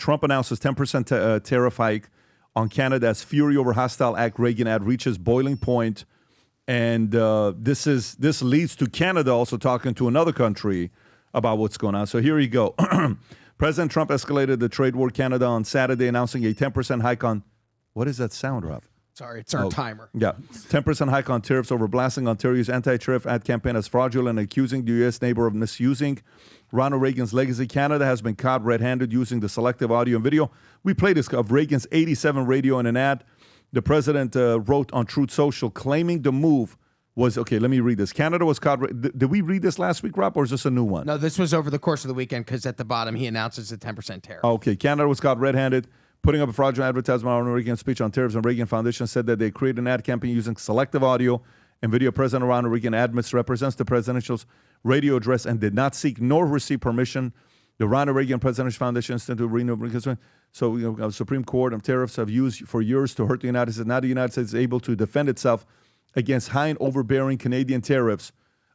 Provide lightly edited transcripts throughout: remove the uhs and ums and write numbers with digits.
Trump announces 10% tariff hike on Canada as fury over hostile act Reagan ad reaches boiling point. And this leads to Canada also talking to another country about what's going on. So here you go. President Trump escalated the trade war Canada on Saturday, announcing a 10% hike on, what is that sound, Rob? Sorry, it's our timer. Yeah, 10% hike on tariffs over blasting Ontario's anti-tariff ad campaign as fraudulent and accusing the U.S. neighbor of misusing Ronald Reagan's legacy. Canada has been caught red-handed using the selective audio and video. We played this of Reagan's 87 radio in an ad. The president wrote on Truth Social claiming the move was, okay, let me read this. Canada was caught. Did we read this last week, Rob, or is this a new one? No, this was over the course of the weekend because at the bottom he announces a 10% tariff. Okay, Canada was caught red-handed, putting up a fraudulent advertisement on Reagan's speech on tariffs, and Reagan Foundation said that they created an ad campaign using selective audio and video. President Ronald Reagan ad misrepresents the presidential's radio address and did not seek nor receive permission. The Ronald Reagan Presidential Foundation Institute Renewable. So, Supreme Court of tariffs have used for years to hurt the United States. Now the United States is able to defend itself against high and overbearing Canadian tariffs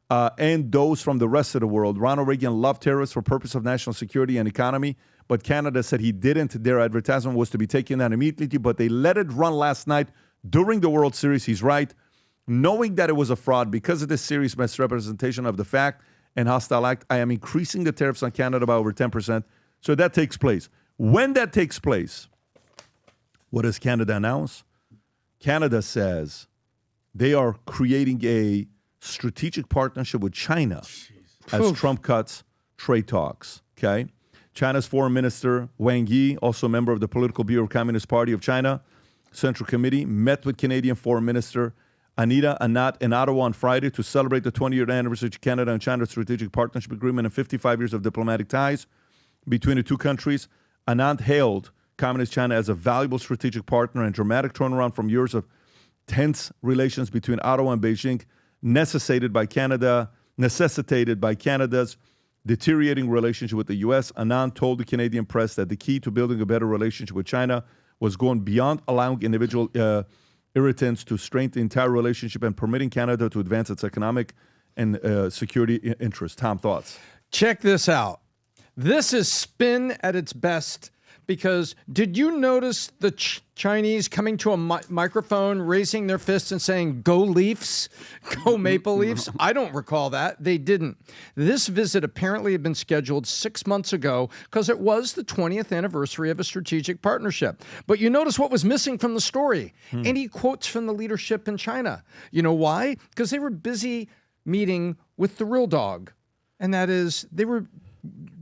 and those from the rest of the world. Ronald Reagan loved tariffs for purpose of national security and economy, but Canada said he didn't. Their advertisement was to be taken down immediately, but they let it run last night during the World Series. He's right. Knowing that it was a fraud because of this serious misrepresentation of the fact and hostile act, I am increasing the tariffs on Canada by over 10%. So that takes place. When that takes place, what does Canada announce? Canada says they are creating a strategic partnership with China as Trump cuts trade talks, okay? China's Foreign Minister Wang Yi, also a member of the Political Bureau of Communist Party of China Central Committee, met with Canadian Foreign Minister Anita Anat in Ottawa on Friday to celebrate the 20-year anniversary of Canada and China's strategic partnership agreement and 55 years of diplomatic ties between the two countries. Anat hailed Communist China as a valuable strategic partner and dramatic turnaround from years of tense relations between Ottawa and Beijing, necessitated by Canada's deteriorating relationship with the U.S. Anand told the Canadian press that the key to building a better relationship with China was going beyond allowing individual irritants to strengthen the entire relationship and permitting Canada to advance its economic and security interests. Tom, thoughts? Check this out. This is spin at its best. Because did you notice the Chinese coming to a microphone, raising their fists and saying, "Go Leafs, go Maple Leafs"? I don't recall that. They didn't. This visit apparently had been scheduled 6 months ago because it was the 20th anniversary of a strategic partnership. But you notice what was missing from the story? Any quotes from the leadership in China. You know why? Because they were busy meeting with the real dog. And that is, they were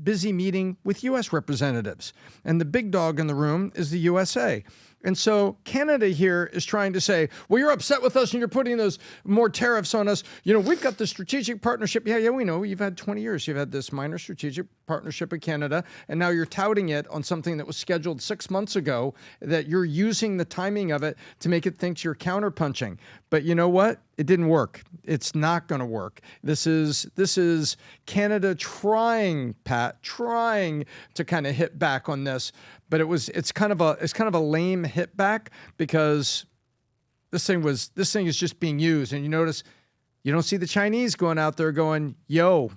busy meeting with U.S. representatives. And the big dog in the room is the USA. And so Canada here is trying to say, well, you're upset with us and you're putting those more tariffs on us. You know, we've got the strategic partnership. Yeah, we know. You've had 20 years. You've had this minor strategic partnership with Canada, and now you're touting it on something that was scheduled 6 months ago, that you're using the timing of it to make it think you're counterpunching. But you know what? It didn't work. It's not going to work. This is Canada trying to kind of hit back on this, but it's kind of a lame hit back because this thing is just being used. And you notice you don't see the Chinese going out there going, "Yo."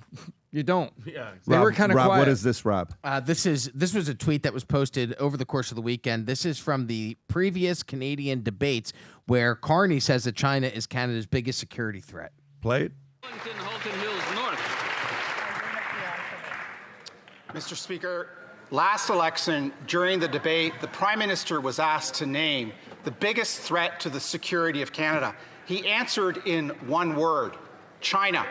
You don't. Yeah, exactly. They were kind of quiet. What is this, Rob? This was a tweet that was posted over the course of the weekend. This is from the previous Canadian debates where Carney says that China is Canada's biggest security threat. Play it. Mr. Speaker, last election, during the debate, the Prime Minister was asked to name the biggest threat to the security of Canada. He answered in one word: China.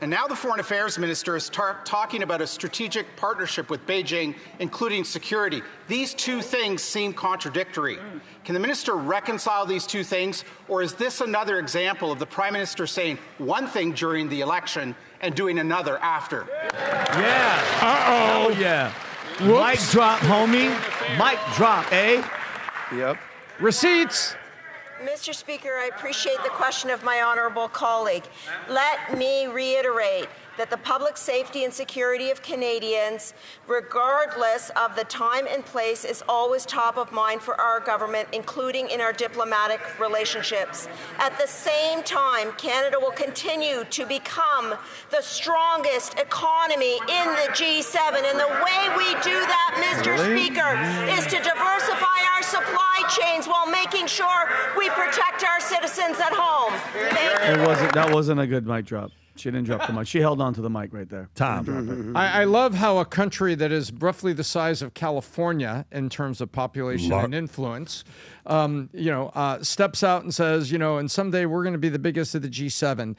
And now the Foreign Affairs Minister is talking about a strategic partnership with Beijing, including security. These two things seem contradictory. Can the Minister reconcile these two things, or is this another example of the Prime Minister saying one thing during the election and doing another after? Yeah. Uh-oh. Oh, yeah. Whoops. Mic drop, homie. Mic drop, eh? Yep. Receipts. Mr. Speaker, I appreciate the question of my honourable colleague. Let me reiterate, that the public safety and security of Canadians, regardless of the time and place, is always top of mind for our government, including in our diplomatic relationships. At the same time, Canada will continue to become the strongest economy in the G7. And the way we do that, Mr. Speaker, is to diversify our supply chains while making sure we protect our citizens at home. Thank you. That wasn't a good mic drop. She didn't drop the mic. She held on to the mic right there. Tom. I love how a country that is roughly the size of California in terms of population and influence, steps out and says, and someday we're going to be the biggest of the G7.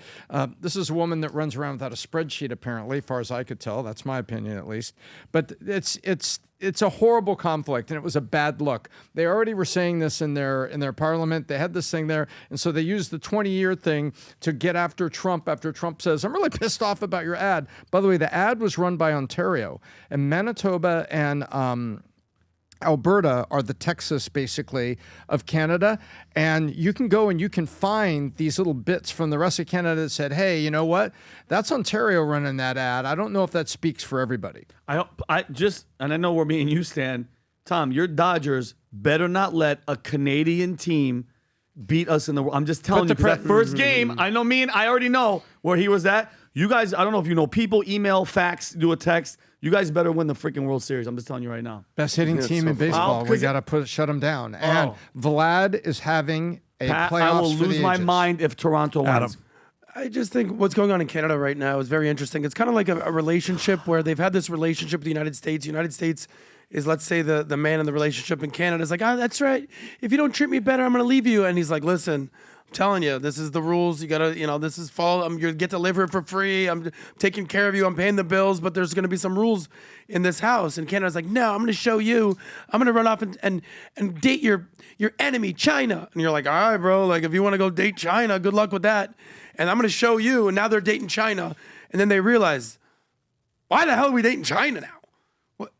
This is a woman that runs around without a spreadsheet, apparently, as far as I could tell. That's my opinion, at least. But it's a horrible conflict, and it was a bad look. They already were saying this in their parliament. They had this thing there, and so they used the 20-year thing to get after Trump after Trump says, I'm really pissed off about your ad. By the way, the ad was run by Ontario, and Manitoba and Alberta are the Texas, basically, of Canada. And you can go and you can find these little bits from the rest of Canada that said, hey, you know what? That's Ontario running that ad. I don't know if that speaks for everybody. And I know where me and you stand. Tom, your Dodgers better not let a Canadian team beat us in the world. I'm just telling you, 'cause that first game, I already know where he was at. You guys, I don't know if you know, people email, fax, do a text. You guys better win the freaking World Series. I'm just telling you right now. Best hitting team in baseball. We got to shut them down. And Vlad is having a playoffs I will for lose the my ages. mind if Toronto wins. I just think what's going on in Canada right now is very interesting. It's kind of like a relationship where they've had this relationship with the United States. The United States is, let's say, the man in the relationship, in Canada is like, that's right. If you don't treat me better, I'm going to leave you. And he's like, listen, I'm telling you, this is the rules. You got to, this is fall. You get to live here for free. I'm taking care of you. I'm paying the bills, but there's going to be some rules in this house. And Canada's like, no, I'm going to show you. I'm going to run off and date your enemy, China. And you're like, all right, bro. Like, if you want to go date China, good luck with that. And I'm going to show you. And now they're dating China. And then they realize, why the hell are we dating China now? What?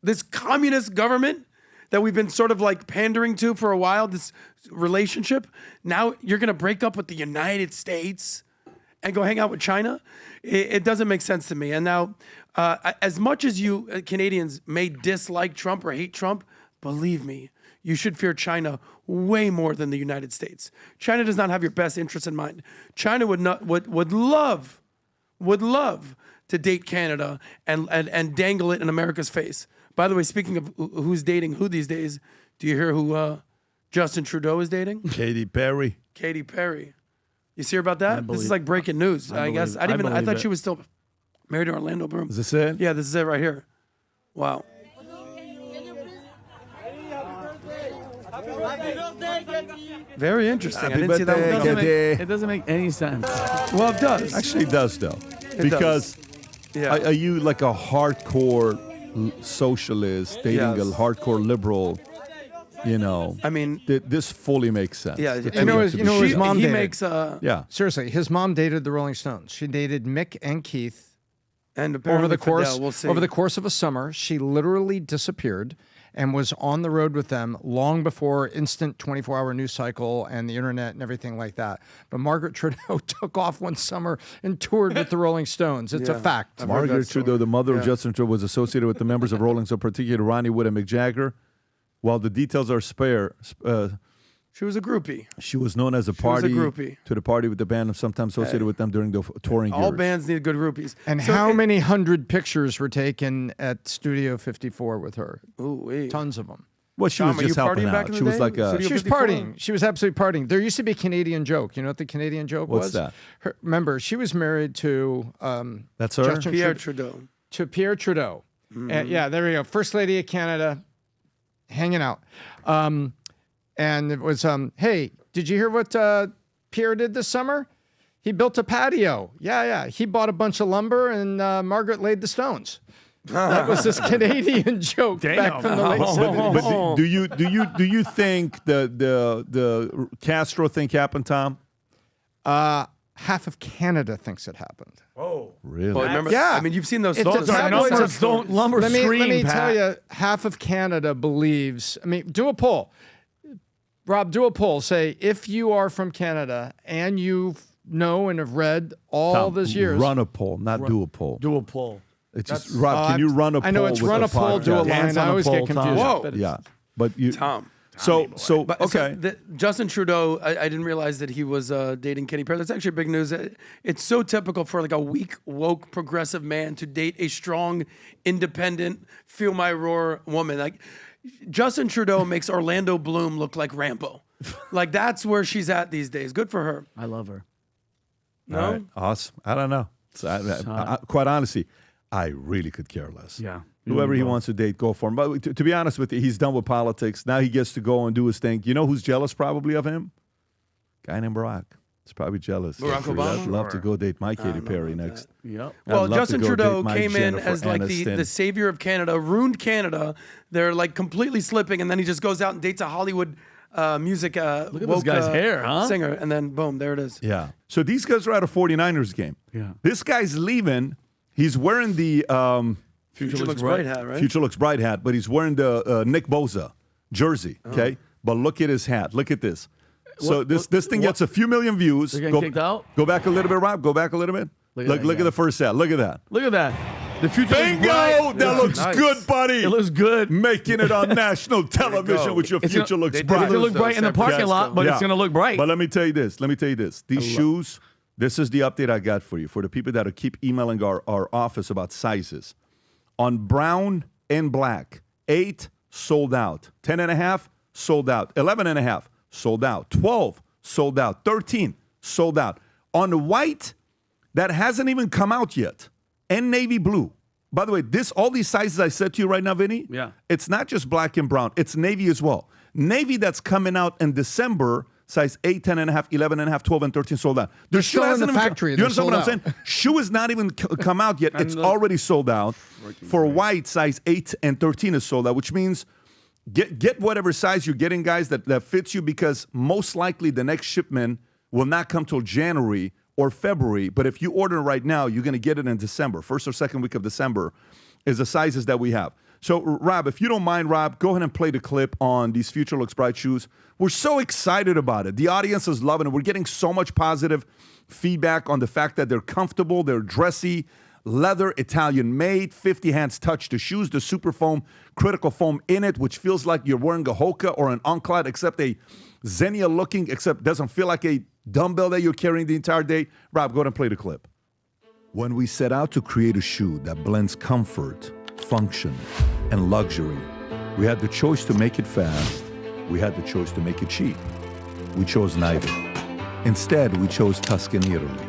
This communist government that we've been sort of like pandering to for a while, this relationship, now you're going to break up with the United States and go hang out with China? It doesn't make sense to me. And now, as much as you Canadians may dislike Trump or hate Trump, believe me, you should fear China way more than the United States. China does not have your best interests in mind. China would love to date Canada and dangle it in America's face. By the way, speaking of who's dating who these days, do you hear who Justin Trudeau is dating? Katy Perry. Katy Perry. You see about that? This is like breaking news. I guess I thought she was still married to Orlando Bloom. Is this it? Yeah, this is it right here. Wow. Very interesting. I didn't see that one coming. It doesn't make any sense. Well, it does. Actually, it does, though. Because are you like a hardcore socialist dating a hardcore liberal? I mean, this fully makes sense. Yeah, his mom he dated. makes Seriously, his mom dated the Rolling Stones. She dated Mick and Keith. And over the course Fidel, we'll see. over the course of a summer, she literally disappeared and was on the road with them long before instant 24-hour news cycle and the internet and everything like that. But Margaret Trudeau took off one summer and toured with the Rolling Stones. It's a fact. Margaret Trudeau, the mother of Justin Trudeau, was associated with the members of Rolling Stone, particularly Ronnie Wood and Mick Jagger. While the details are spare, she was a groupie. She was known as a party to the party with the band, and sometimes associated with them during the touring years. All bands need good groupies. And how many hundred pictures were taken at Studio 54 with her? Ooh, tons of them. Well, she was just helping out. She was like she was partying. She was absolutely partying. There used to be a Canadian joke. You know what the Canadian joke was? What's that? Remember, she was married to that's her? Pierre Trudeau. To Pierre Trudeau. And, there we go. First Lady of Canada, hanging out. And it was, hey, did you hear what Pierre did this summer? He built a patio. Yeah. He bought a bunch of lumber, and Margaret laid the stones. That was this Canadian joke back from the late 70s. But do you think the Castro thing happened, Tom? Half of Canada thinks it happened. Oh, really? Well, remember, yeah. I mean, you've seen those It's stories. Numbers don't lumber Let scream, me Pat. tell you, half of Canada believes. I mean, do a poll. Rob, do a poll. Say, if you are from Canada and you know and have read all these years. Run a poll, not do a poll. Do a poll. It's just Rob. Can you run a poll? I know it's with run the a poll, do a podcast? Dance line. on I a always poll, get Tom. confused. Whoa. but Yeah, but you. Tom. So But, okay. Justin Trudeau, I didn't realize that he was dating Katy Perry. That's actually big news. It's so typical for like a weak, woke, progressive man to date a strong, independent, feel my roar woman. Like Justin Trudeau makes Orlando Bloom look like Rambo. Like that's where she's at these days. Good for her. I love her. No? All right. Awesome. I don't know. So quite honestly, I really could care less. Yeah. Whoever he wants to date, go for him. But to be honest with you, he's done with politics. Now he gets to go and do his thing. You know who's jealous probably of him? Guy named Barack. He's probably jealous. Barack Obama? I'd love to go date my Katy Perry next. Yep. Well, I'd love Justin to go Trudeau date my came in Jennifer as like the Aniston. savior of Canada, ruined Canada. They're like completely slipping, and then he just goes out and dates a Hollywood music Look at this guy's hair, huh? singer, and then boom, there it is. Yeah. So these guys are at a 49ers game. Yeah. This guy's leaving. He's wearing the Future looks bright hat, right? Future Looks Bright hat, but he's wearing the Nick Bosa jersey. Okay. But look at his hat. Look at this. So this thing gets a few million views. They're getting kicked out? Go back a little bit, Rob. Go back a little bit. Look at the first hat. Look at that. Look at that. The future Bingo! looks bright. That looks Nice. good, buddy. It looks good. Making it on national television with your It's future gonna- looks It's bright. going to look bright in the San parking Francisco. lot, but it's going to look bright. But let me tell you this. These shoes, this is the update I got for you. For the people that keep emailing our office about sizes. On brown and black, 8 sold out. 10.5 sold out. 11.5 sold out. 12 sold out. 13 sold out. On the white, that hasn't even come out yet. And navy blue. By the way, all these sizes I said to you right now, Vinny, Yeah. it's not just black and brown. It's navy as well. Navy that's coming out in December, size 8, 10.5, 11.5, 12, and 13 sold out. The shoe still in hasn't the even factory. You They're understand what I'm sold saying? Shoe has not even come out yet. It's already sold out. For white, size 8 and 13 is sold out, which means get whatever size you're getting, guys, that fits you, because most likely the next shipment will not come till January or February. But if you order right now, you're going to get it in December. First or second week of December is the sizes that we have. So, Rob, if you don't mind, Rob, go ahead and play the clip on these Future Looks Bright shoes. We're so excited about it. The audience is loving it. We're getting so much positive feedback on the fact that they're comfortable, they're dressy, leather, Italian made, 50 hands touch the shoes, the super foam, critical foam in it, which feels like you're wearing a Hoka or an Enclad, except a Xenia looking, except doesn't feel like a dumbbell that you're carrying the entire day. Rob, go ahead and play the clip. When we set out to create a shoe that blends comfort, function, and luxury, we had the choice to make it fast. We had the choice to make it cheap. We chose neither. Instead, we chose Tuscany, Italy.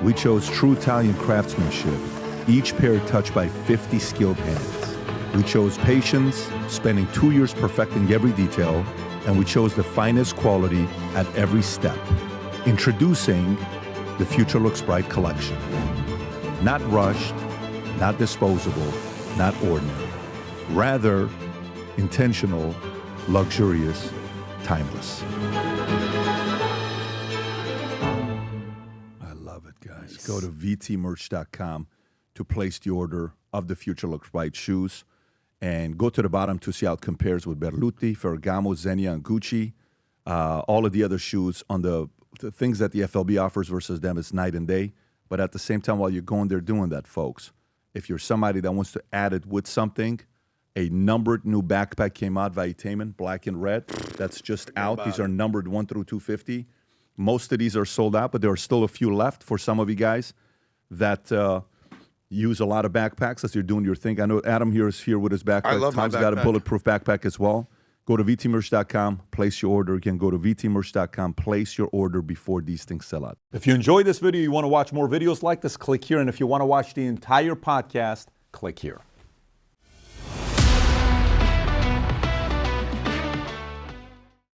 We chose true Italian craftsmanship, each pair touched by 50 skilled hands. We chose patience, spending 2 years perfecting every detail, and we chose the finest quality at every step. Introducing the Future Looks Bright collection. Not rushed, not disposable, not ordinary. Rather, intentional, luxurious, timeless. I love it, guys. Go to vtmerch.com to place the order of the Future Looks Bright shoes. And go to the bottom to see how it compares with Berluti, Ferragamo, Xenia, and Gucci. All of the other shoes on the things that the FLB offers versus them is night and day. But at the same time, while you're going there doing that, folks, if you're somebody that wants to add it with something, a numbered new backpack came out, Valuetainment, black and red. That's just out. These are numbered 1 through 250. Most of these are sold out, but there are still a few left for some of you guys that use a lot of backpacks as you're doing your thing. I know Adam here is here with his backpack. I love my Tom's got a backpack. bulletproof backpack as well. Go to vtmerch.com, place your order. Again, go to vtmerch.com, place your order before these things sell out. If you enjoyed this video, you want to watch more videos like this, click here. And if you want to watch the entire podcast, click here.